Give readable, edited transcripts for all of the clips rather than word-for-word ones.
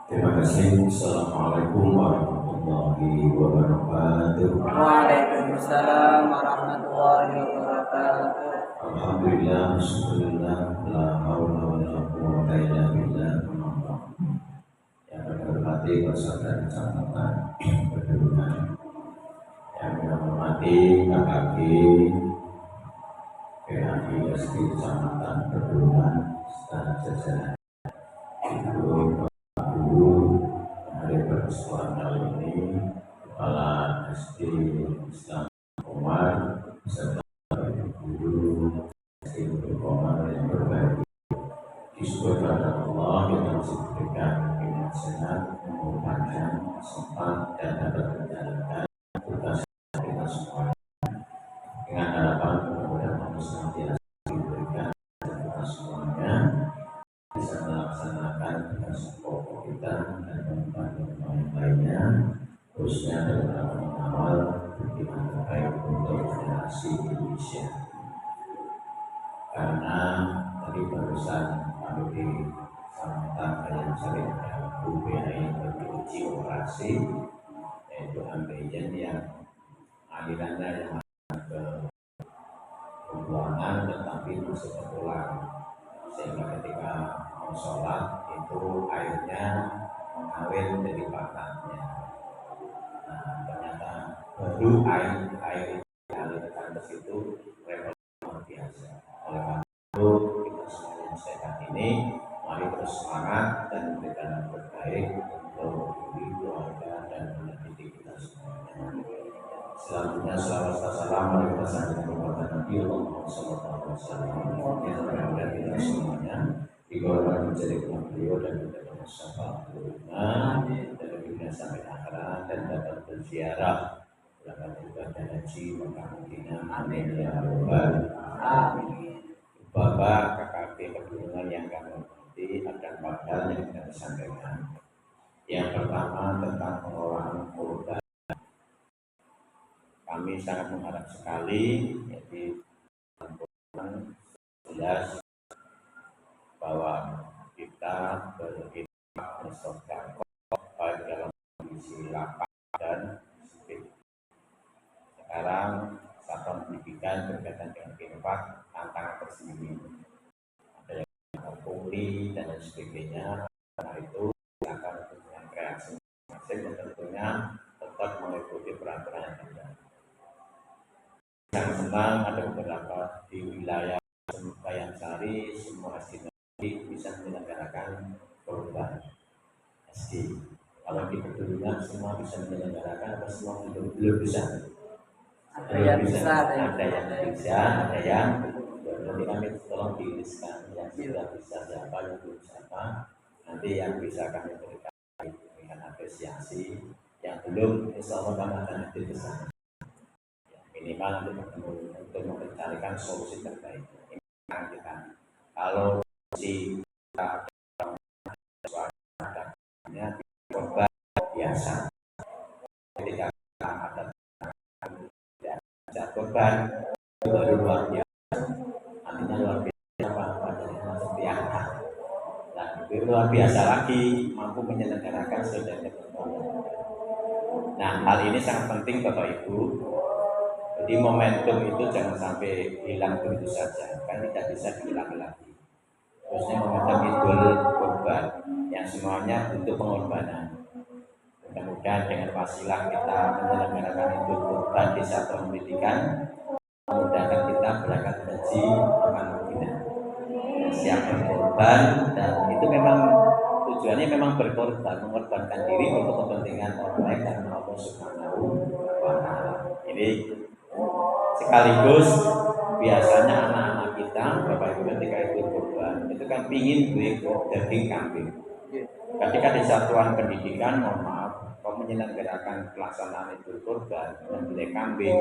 Terima kasih. Assalamualaikum warahmatullahi wabarakatuh. Waalaikumsalam warahmatullahi wabarakatuh. Alhamdulillah, bismillah, la haula wala quwwata illa billah. Yang terhormati peserta kecamatan Bedungan, yang menghormati KKG PAI SD Kecamatan Bedungan, serta jajaran guru hari pertemuan kali ini, Kepala SD Islam Komar beserta guru SD Komar yang berbahagia. Disyukur kepada Allah yang masih diberikan keinginan sehat, umur panjang, sempat dan dapat menjalankan tugas kita semua. Dengan harapan mudah-mudahan Allah senantiasa diberikan kita semuanya bisa melaksanakan tugas pokok kita dan membantu yang lainnya, khususnya dalam mengawal bagaimana terbaik untuk generasi Indonesia. Karena tadi barusan kami disampaikan yang sering ada UPI beruji operasi, yaitu ambeien yang alirannya yang ke pembuangan tetapi masuk ke tulang, sehingga ketika mau sholat itu airnya mengalir dari pantatnya. Nah, ternyata baru air dialirkan ke situ repot luar biasa. Oleh karena itu kita semua yang sehat ini mari terus semangat dan memberikan yang terbaik untuk diri, keluarga dan mendidik kita semuanya. Selanjutnya salawat salam mari kita sampaikan kepada Nabi Muhammad SAW yang mudah-mudahan kita semuanya digolongkan menjadi umat beliau dan menjadi syafaat dari dunia sampai akhirat dan dapat berziarah dapat ibadah haji Mekah Madinah. Amin ya rabbal alamin. Bapak KKP Pedungan yang kami hormati, ada 4 hal yang kami sampaikan. Yang pertama tentang pengelolaan korban. Kami sangat mengharap sekali jadi jelas bahwa kita berkhidmat mensupport baik dalam kondisi lapang dan sempit. Sekarang satuan pendidikan berkaitan dengan infak tantangan tersendiri. Ada yang pungli dan lain sebagainya. Karena itu akan dengan kreasi masing-masing dan tentunya tetap mengikuti peraturan yang ada. Yang senang ada beberapa di wilayah Bayansari semua SD bisa menyelenggarakan korban SD. Kalau di Pedungan semua bisa menyelenggarakan atau semua belum bisa? Ada yang bisa, ada yang nanti kami tolong diliskan yang sudah bisa siapa, yang belum siapa. Nanti yang bisa kami berikan apresiasi, yang belum insya Allah kami akan hadir ke sana. Minimal untuk mencarikan solusi terbaik. Ini kita. Kalau si korban biasa, ketika ada korban itu baru luar biasa. Artinya luar biasa apa jadinya seperti apa? Nah, itu luar biasa lagi mampu menyelenggarakan saudara korban. Nah, hal ini sangat penting Bapak Ibu. Jadi momentum itu jangan sampai hilang begitu saja, kan tidak bisa diulangi lagi. Terusnya momentum Idul Kurban yang semuanya butuh pengorbanan. Mudah-mudahan dengan wasilah kita menyelenggarakan Idul Kurban di satuan pendidikan, memudahkan kita berangkat haji Mekah Madinah. Siap berkorban dan itu memang tujuannya memang berkorban, mengorbankan diri untuk kepentingan orang lain karena Allah Subhanahu wa Ta'ala. Ini sekaligus biasanya anak-anak kita Bapak Ibu ketika itu korban itu kan pingin beli daging kambing. Ketika di satuan pendidikan mohon maaf kalau menyelenggarakan pelaksanaan itu korban membeli kambing,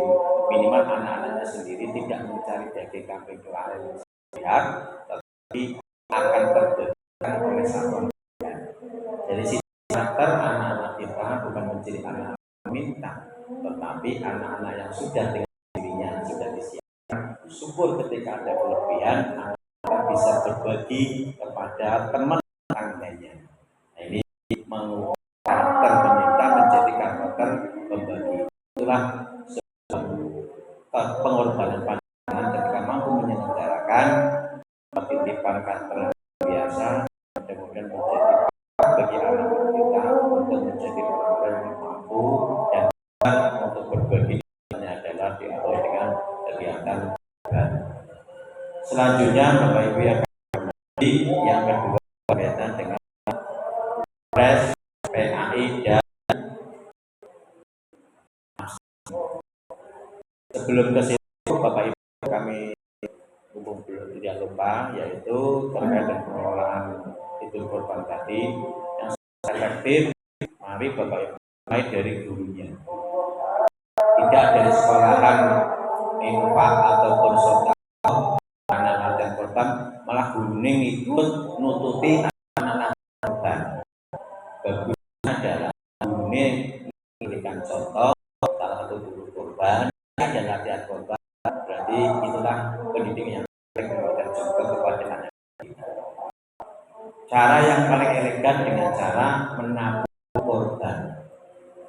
minimal anak-anaknya sendiri tidak mencari daging kambing lain sehat, tetapi akan terberikan oleh satuan pendidikan. Jadi si karakter anak-anak kita bukan mencari anak minta, tetapi anak-anak yang sudah dengan dirinya sudah disiapkan syukur ketika ada kelebihan anak bisa berbagi kepada teman tetangganya. Nah, ini mengubah karakter peminta menjadi karakter pembagi. Itulah pengorbanan pandangan ketika mampu menyelenggarakan titipan karakter biasa, kemudian menjadi bagi anak kita untuk menjadi orang-orang yang mampu dan untuk berbagi adalah diawali dengan kegiatan. Selanjutnya Bapak Ibu yang kedua berkaitan dengan Pres PAI dan sebelum ke situ Bapak Ibu kami tidak lupa yaitu terkait dengan pengelolaan Idul Kurban tadi yang efektif. Mari Bapak Ibu mulai dari gurunya, tidak dari sekolahan infak ataupun sodako karena latihan korban, malah gurunya ikut nututi anak-anak korban. Bagusnya adalah gurunya memberikan contoh salah satu guru korban dan latihan korban, berarti itulah pendidik yang paling memberikan contoh kepada anak kita. Cara yang paling elegan dengan cara menabung korban.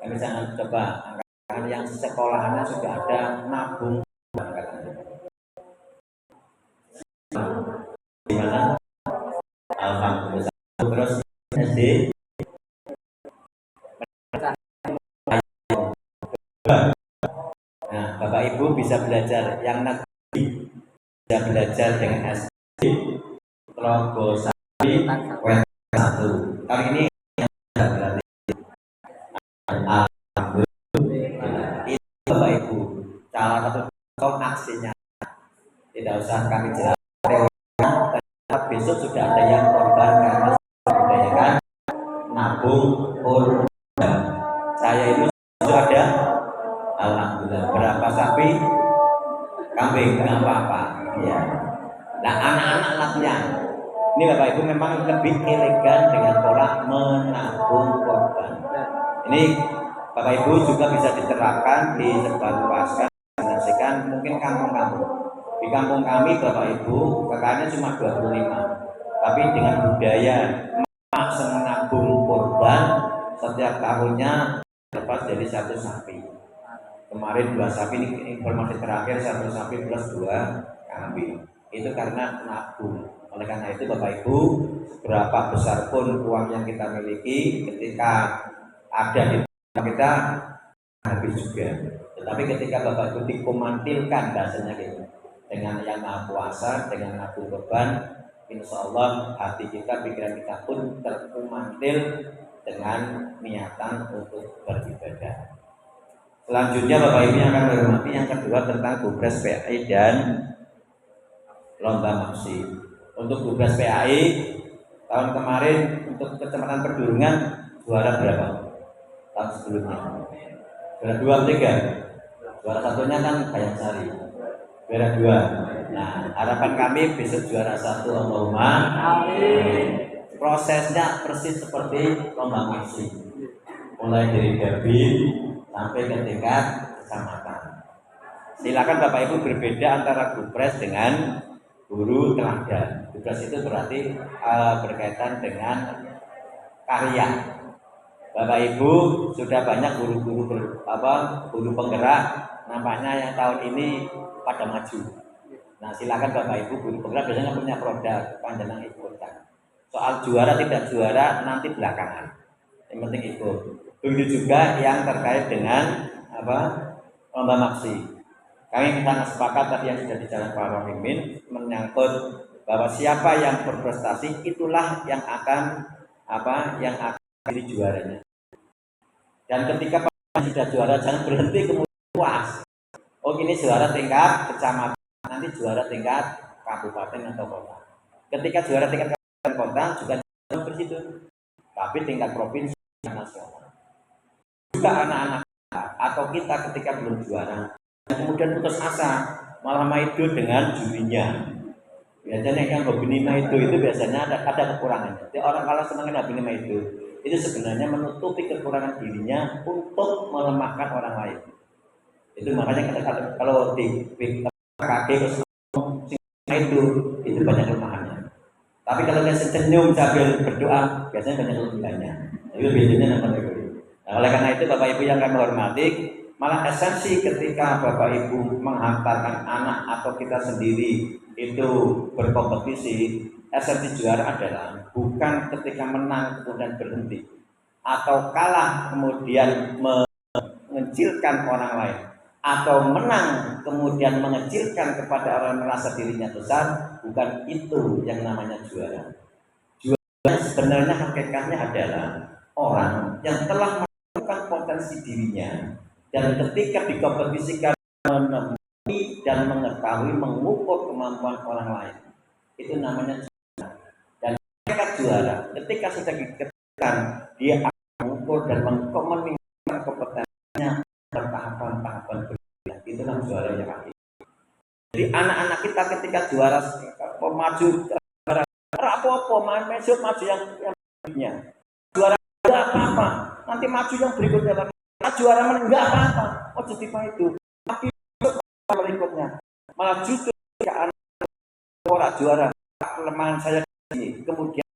Kami jangan coba angkat yang sekolahannya sudah ada nabung gimana? Alhamdulillah. Terus SD nah Bapak Ibu bisa belajar yang nanti bisa belajar dengan SD Logosari Wet 1. Kali ini yang berarti Alhamdulillah. Itu Bapak Ibu salah satu contoh aksinya, tidak usah kami jelaskan teorinya, besok sudah ada yang korban karena membudayakan nabung korban. Saya itu sudah ada, alhamdulillah. Berapa sapi? Kambing, nggak apa-apa. Ya. Nah anak-anak latihan. Ini Bapak Ibu memang lebih elegan dengan pola menabung korban. Ini Bapak Ibu juga bisa diterapkan di sebarluaskan, mungkin kampung-kampung. Di kampung kami Bapak Ibu kakaknya cuma 25, tapi dengan budaya maksa menabung korban setiap tahunnya lepas jadi 1 sapi. Kemarin 2 sapi, ini informasi terakhir 1 sapi plus 2 kambing. Itu karena nabung. Oleh karena itu Bapak Ibu, seberapa besar pun uang yang kita miliki, ketika ada di kita habis juga. Tetapi ketika Bapak Ibu dikomantilkan bahasanya gitu, dengan yang maha kuasa, dengan nabung korban, insya Allah hati kita, pikiran kita pun terkumantil dengan niatan untuk beribadah. Selanjutnya Bapak Ibu yang akan menghormati yang kedua tentang Gubres PAI dan lomba maksi. Untuk Gubres PAI tahun kemarin untuk Kecamatan Pedurungan juara berapa? Tahun sebelumnya juara 2 3. Juara satunya kan Bayangsari, juara 2. Nah harapan kami besok juara 1, Allahumma amin. Prosesnya persis seperti lomba maksi, mulai dari derby sampai ke tingkat kecamatan. Silakan Bapak Ibu berbeda antara Gubres dengan guru teladan. Gubres itu berarti berkaitan dengan karya. Bapak Ibu sudah banyak guru-guru guru penggerak, nampaknya yang tahun ini pada maju. Nah silakan Bapak Ibu guru penggerak biasanya punya produk panjenengan ikutan. Soal juara tidak juara nanti belakangan, yang penting ikut. Begitu juga yang terkait dengan lomba maksi. Kami kita sepakat tadi yang sudah dijalankan para pemimpin menyangkut bahwa siapa yang berprestasi itulah yang akan jadi juaranya. Dan ketika sudah juara jangan berhenti kemudian puas. Oh ini juara tingkat kecamatan, nanti juara tingkat kabupaten atau kota. Ketika juara tingkat kabupaten kota juga sampai situ, tapi tingkat provinsi nasional. Juga anak-anak atau kita ketika belum juara kemudian putus asa malah maido dengan jurinya. Biasanya yang hobi maido itu biasanya ada kekurangannya. Jadi orang kalau senang hobi maido itu sebenarnya menutupi kekurangan dirinya untuk melemahkan orang lain. Itu makanya kalau di KK itu banyak kelemahannya. Tapi kalau dia senyum sambil berdoa biasanya banyak kelebihannya. Itu bedanya nama itu. Nah, oleh karena itu Bapak Ibu yang kami hormati, malah esensi ketika Bapak Ibu menghantarkan anak atau kita sendiri itu berkompetisi, esensi juara adalah bukan ketika menang kemudian berhenti atau kalah kemudian mengecilkan orang lain atau menang kemudian mengecilkan kepada orang yang merasa dirinya besar. Bukan itu yang namanya juara. Juara sebenarnya hakikatnya adalah orang yang telah menemukan potensi dirinya dan ketika dikompetisikan menemui dan mengetahui mengukur kemampuan orang lain, itu namanya juara. Dan ketika juara, ketika sudah dikatakan dia akan mengukur dan mengkomunikasikan kompetensinya bertahapan-tahapan berbeda, itu namanya juara yang hakiki. Jadi anak-anak kita ketika juara maju apa-apa, masuk maju yang berikutnya. Juara enggak apa-apa, nanti maju yang berikutnya lagi. Juara enggak apa-apa, oh jadi itu. Tapi berikutnya malah justru ketika anak orang juara, kelemahan saya ini, kemudian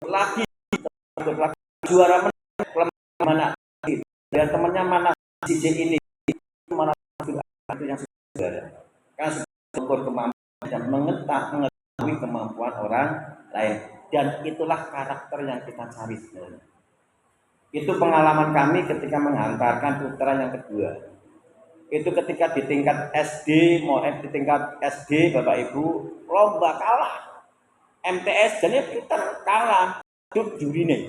lagi juara mana dan temannya mana sisi ini mana itu yang juara. Karena sudah ukur kemampuan dan mengetahui kemampuan orang lain, dan itulah karakter yang kita cari sebenarnya. Itu pengalaman kami ketika menghantarkan putra yang kedua. Itu ketika di tingkat SD, di tingkat SD Bapak Ibu lomba kalah MTS, jadi kita kalah itu juri nih.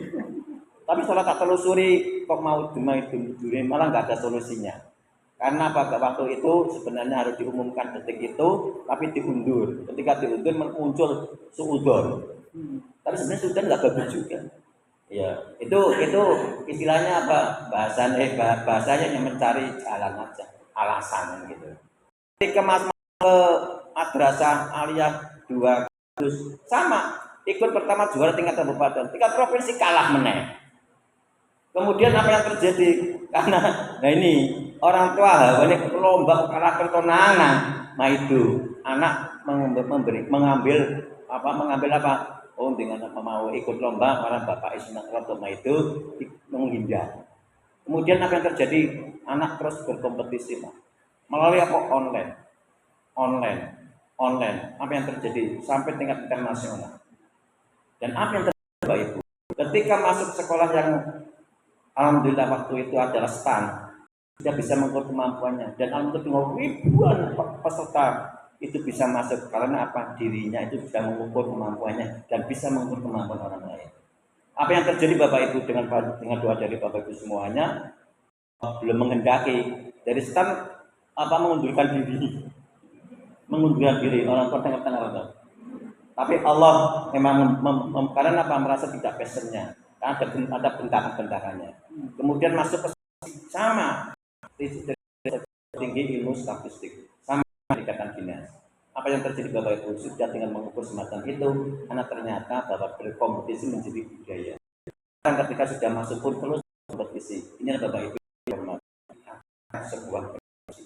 Tapi setelah tak telusuri kok mau juri malah nggak ada solusinya. Karena pada waktu itu sebenarnya harus diumumkan detik itu, tapi diundur. Ketika diundur muncul suudon. Tapi sebenarnya suudon nggak bagus juga. Ya, itu istilahnya apa? Bahasanya yang mencari jalan aja, alasan gitu. Ketika masuk ke madrasah aliyah 2 sama, ikut pertama juara tingkat kabupaten, tingkat provinsi kalah meneh. Kemudian apa yang terjadi? Karena nah ini orang tua banyak lomba kalah kertonangan. Nah itu anak mengambil apa? Oh dengan apa mau ikut lomba, orang bapak senang lomba itu menghindar. Kemudian apa yang terjadi? Anak terus berkompetisi melalui apa? Online. Apa yang terjadi? Sampai tingkat internasional. Dan apa yang terjadi Bapak Ibu? Ketika masuk sekolah yang alhamdulillah waktu itu adalah STAN, dia bisa mengukur kemampuannya, dan alhamdulillah ribuan peserta itu bisa masuk karena apa? Dirinya itu bisa mengukur kemampuannya dan bisa mengukur kemampuan orang lain. Apa yang terjadi Bapak Ibu dengan doa dari Bapak Ibu semuanya belum menghendaki dari STAN mengundurkan diri orang tua tengah-tengah. Tapi Allah memang karena apa? Merasa tidak passionnya, karena ada bentakan-bentakannya. Kemudian masuk ke sama tinggi ilmu statistik sama ikatan dinas. Apa yang terjadi Bapak Ibu? Sudah dengan mengukur semacam itu, karena ternyata bahwa berkompetisi menjadi budaya. Dan ketika sudah masuk pun terus kompetisi. Ini adalah Bapak Ibu sebuah kompetisi.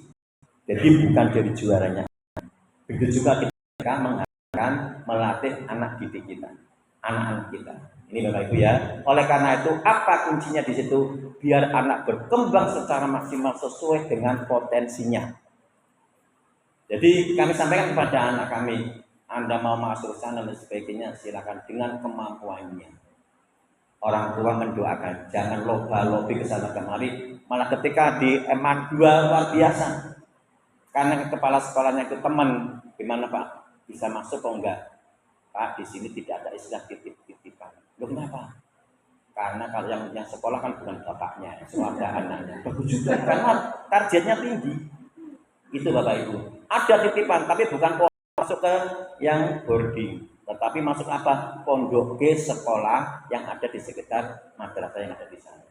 Jadi bukan dari juaranya. Begitu juga kita mengharapkan melatih anak didik kita, anak-anak kita. Ini Bapak Ibu ya. Oleh karena itu, apa kuncinya di situ? Biar anak berkembang secara maksimal sesuai dengan potensinya. Jadi kami sampaikan kepada anak kami, Anda mau masuk sana dan sebagainya, silakan dengan kemampuannya. Orang tua mendoakan, jangan loba-lobi ke sana kemari. Malah ketika di MA 2 luar biasa. Karena kepala sekolahnya itu teman, gimana Pak? Bisa masuk atau enggak? Pak, di sini tidak ada istilah titip-titipan. Loh kenapa? Karena kalau yang sekolah kan bukan bapaknya, semua ada anaknya. Bagus juga karena targetnya tinggi. Itu Bapak Ibu. Ada titipan, tapi bukan masuk ke yang boarding, tetapi masuk apa? Pondok G sekolah yang ada di sekitar madrasah yang ada di sana.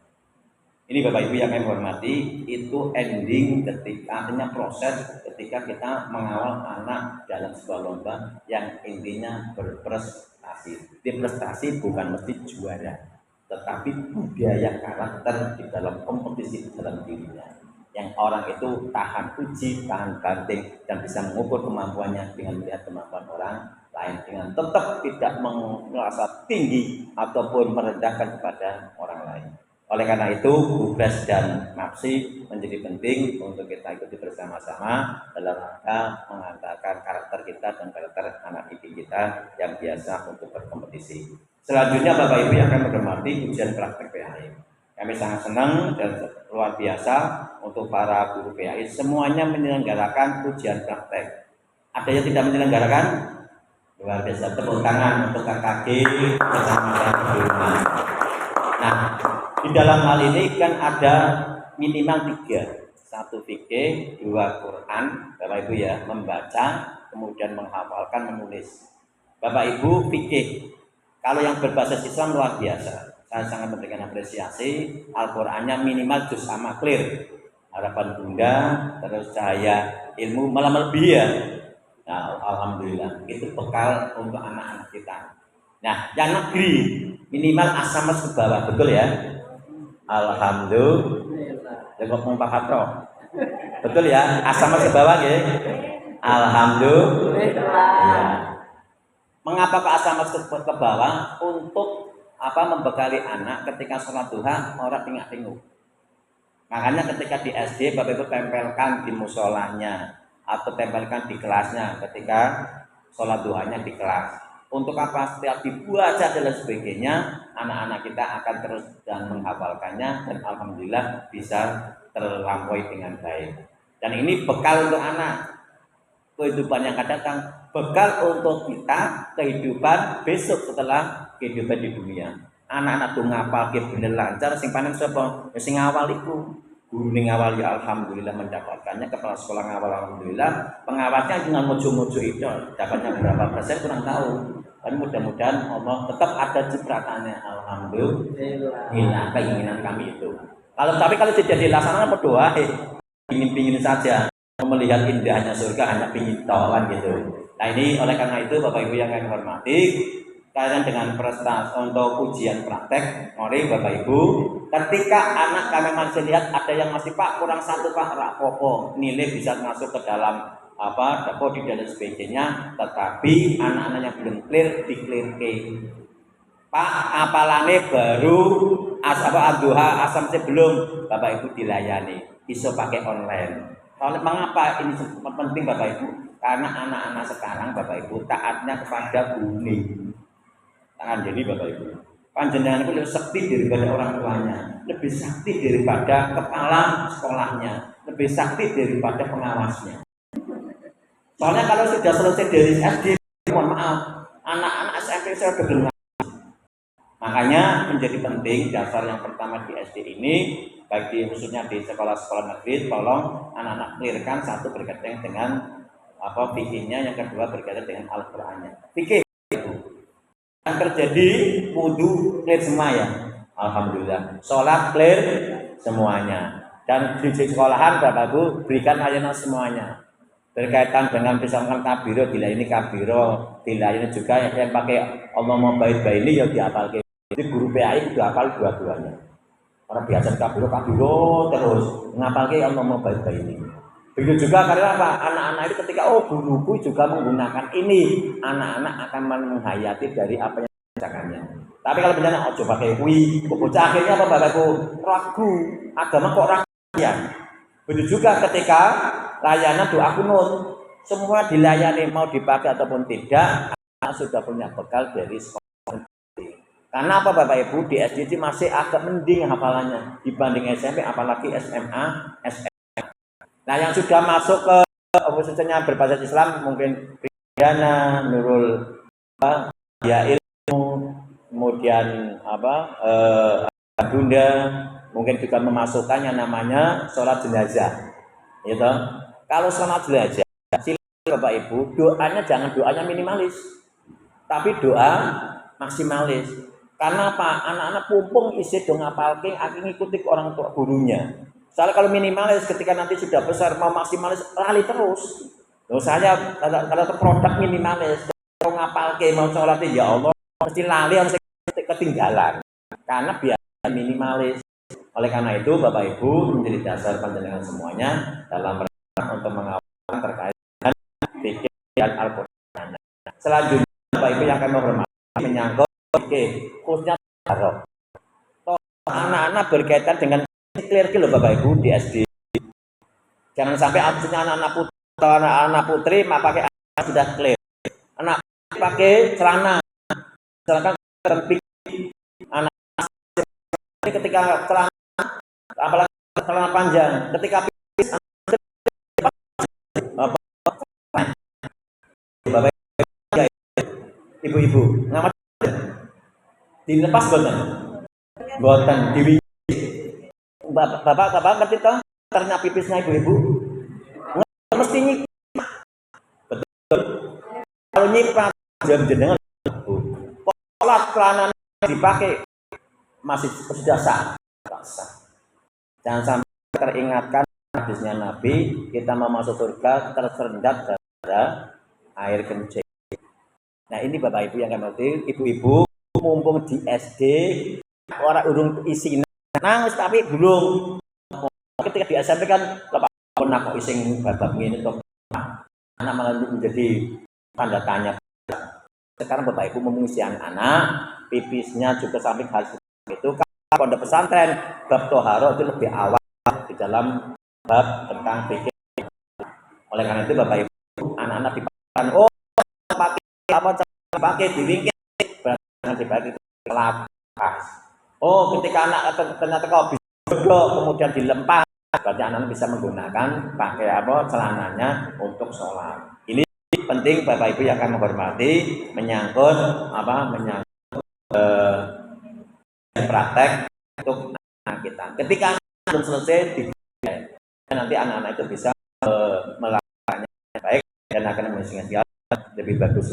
Ini Bapak Ibu yang kami hormati, itu ending ketika artinya proses ketika kita mengawal anak dalam sebuah lomba yang intinya berprestasi. Di prestasi bukan mesti juara, tetapi budaya karakter di dalam kompetisi di dalam dirinya. Yang orang itu tahan uji, tahan banting, dan bisa mengukur kemampuannya dengan melihat kemampuan orang lain dengan tetap tidak merasa tinggi ataupun merendahkan kepada orang lain. Oleh karena itu, Bubres dan MAPSI menjadi penting untuk kita ikuti bersama-sama dalam rangka mengantarkan karakter kita dan karakter anak didik kita yang biasa untuk berkompetisi. Selanjutnya Bapak Ibu yang akan menghormati ujian praktek PAI. Kami sangat senang dan luar biasa untuk para guru PAI semuanya menyelenggarakan ujian praktek. Ada yang tidak menyelenggarakan? Luar biasa, tepuk tangan untuk KKG bersama dengan rumah. Nah, di dalam hal ini kan ada minimal 3, 1 fikih, 2 Quran, Bapak Ibu ya, membaca, kemudian menghafalkan, menulis. Bapak Ibu fikih, kalau yang berbasis Islam luar biasa. Saya sangat memberikan apresiasi. Al-Qurannya minimal juz amma clear, harapan Bunda, terus cahaya ilmu malah lebih ya. Nah, alhamdulillah itu bekal untuk anak-anak kita. Nah, yang negeri minimal asamas ke bawah, betul ya? Alhamdulillah. Ya kok Pak Hatro. Betul ya? Asamas ke bawah ya? Alhamdulillah. Ya. Mengapa ke asamas ke bawah? Untuk membekali anak ketika sholat duha orang tinggal-tinggal. Makanya ketika di SD Bapak Ibu tempelkan di musolanya atau tempelkan di kelasnya ketika sholat duhanya di kelas. Untuk apa? Setiap dibaca dan sebagainya, anak-anak kita akan terus dan menghafalkannya dan alhamdulillah bisa terlampaui dengan baik. Dan ini bekal untuk anak kehidupan yang akan datang, bekal untuk kita kehidupan besok setelah kehidupan di dunia. Anak-anak tuh ngapal ke bener lancar, sing panen sapa? Ya sing awal iku. Guru ning awal ya alhamdulillah mendapatkannya, kepala sekolah ngawal alhamdulillah, pengawasnya dengan mojo-mojo itu dapatnya berapa persen kurang tahu. Dan mudah-mudahan Allah tetap ada cipratannya, alhamdulillah keinginan kami itu. Tapi kalau tidak dilaksanakan berdoa, pingin saja melihat indahnya surga hanya pingin tolan gitu. Nah ini oleh karena itu Bapak Ibu yang kami hormati, kalian dengan prestasi untuk ujian praktek, mari Bapak Ibu, ketika anak kami masih lihat ada yang masih Pak kurang 1 Pak rapopo, nilai bisa masuk ke dalam dapur di dan sebagainya, tetapi anak-anak yang belum clear di-clear Pak apalane baru ad-duha asam sebelum Bapak Ibu dilayani, bisa pakai online. Mengapa ini penting Bapak Ibu? Karena anak-anak sekarang Bapak Ibu taatnya kepada guru. Jadi Bapak Ibu, panjenengan itu lebih sakti daripada orang tuanya, lebih sakti daripada kepala sekolahnya, lebih sakti daripada pengawasnya. Soalnya kalau sudah selesai dari SD, mohon maaf, anak-anak SMP saya sudah dengar. Makanya menjadi penting dasar yang pertama di SD ini, baik khususnya di sekolah-sekolah negeri, tolong anak-anak clearkan satu berkaitan dengan fikihnya, yang kedua berkaitan dengan Al-Qur'annya. Fikih yang terjadi wudhu clear semua ya, alhamdulillah. Sholat clear semuanya. Dan di sekolahan Bapak Ibu berikan layanan semuanya berkaitan dengan misalkan kabiro, bila ini kabiro, bila ini juga yang pakai Allah mau baik ini ya dihafal. Jadi guru PAI itu hafal dua-duanya. Orang biasa kabiro terus ngapal ke Allah mau baik ini. Begitu juga karena apa? Anak-anak itu ketika guruku juga menggunakan ini, anak-anak akan menghayati dari apa yang dibacakannya. Tapi kalau benar coba pakai bocah akhirnya apa Bapakku ragu, agama kok ragu ya. Begitu juga ketika layanan doa kunut, semua dilayani mau dipakai ataupun tidak, anak sudah punya bekal dari sekolah. Karena apa Bapak Ibu di SD masih agak mending hafalannya dibanding SMP, apalagi SMA, SM. Nah yang sudah masuk ke khususnya berbasis Islam mungkin Pidana, Nurul ya ilmu, kemudian Bunda mungkin juga memasukkannya namanya sholat jenazah, gitu. Kalau sholat jenazah, silakan Bapak Ibu doanya jangan doanya minimalis, tapi doa maksimalis. Karena apa? Anak-anak pumpung isi dong ngapalke, akhirnya ngikuti orang tua gurunya. Soalnya kalau minimalis ketika nanti sudah besar mau maksimalis lali terus. Loh saya kalau produk minimalis kalau ngapal ke mau sholat ya Allah mesti lali harus ketinggalan. Karena biasa minimalis. Oleh karena itu Bapak Ibu menjadi dasar panjenengan semuanya dalam rangka untuk mengawal terkait dengan fikih dan Al-Qur'an. Selanjutnya Bapak Ibu yang kami hormati menyangkut khususnya taruh. Anak-anak berkaitan dengan clear loh Bapak Ibu di SD. Jangan sampai absennya anak-anak putri pakai anak sudah clear. Anak pakai celana, misalkan terpik anak ketika celana, apalagi celana panjang, ketika pipis, Bapak Ibu, nama dilepas boten diwi. Bapak ngerti toh ternyata pipisnya ibu-ibu mesti nyip. Betul. Kalau nyipat jenengan pola celana dipakai masih sudah sah. Jangan sampai teringatkan hadisnya Nabi, kita mau masuk surga tersendat gara air kencing. Nah ini Bapak Ibu yang kami hormati, ibu-ibu mumpung di SD orang urung isi nangis tapi belum. Ketika di SMP kan pernah kok ising babak ini toh anak malah menjadi tanda tanya. Sekarang Bapak Ibu mengisi anak pipisnya juga sampai harus itu. Pondok pesantren bab toharo itu lebih awal di dalam bab tentang fikih. Oleh karena itu Bapak Ibu anak-anak dipakai pakai apa pakai diwingkit jangan dibagi kelapas. Ketika anak ternyata kau bisa kemudian dilempar, berarti anak bisa menggunakan pakai apa celananya untuk sholat. Ini penting Bapak Ibu yang akan menghormati menyangkut praktek untuk anak kita. Ketika anak belum selesai, nanti anak-anak itu bisa melakukannya baik dan akan menghasilkan lebih bagus.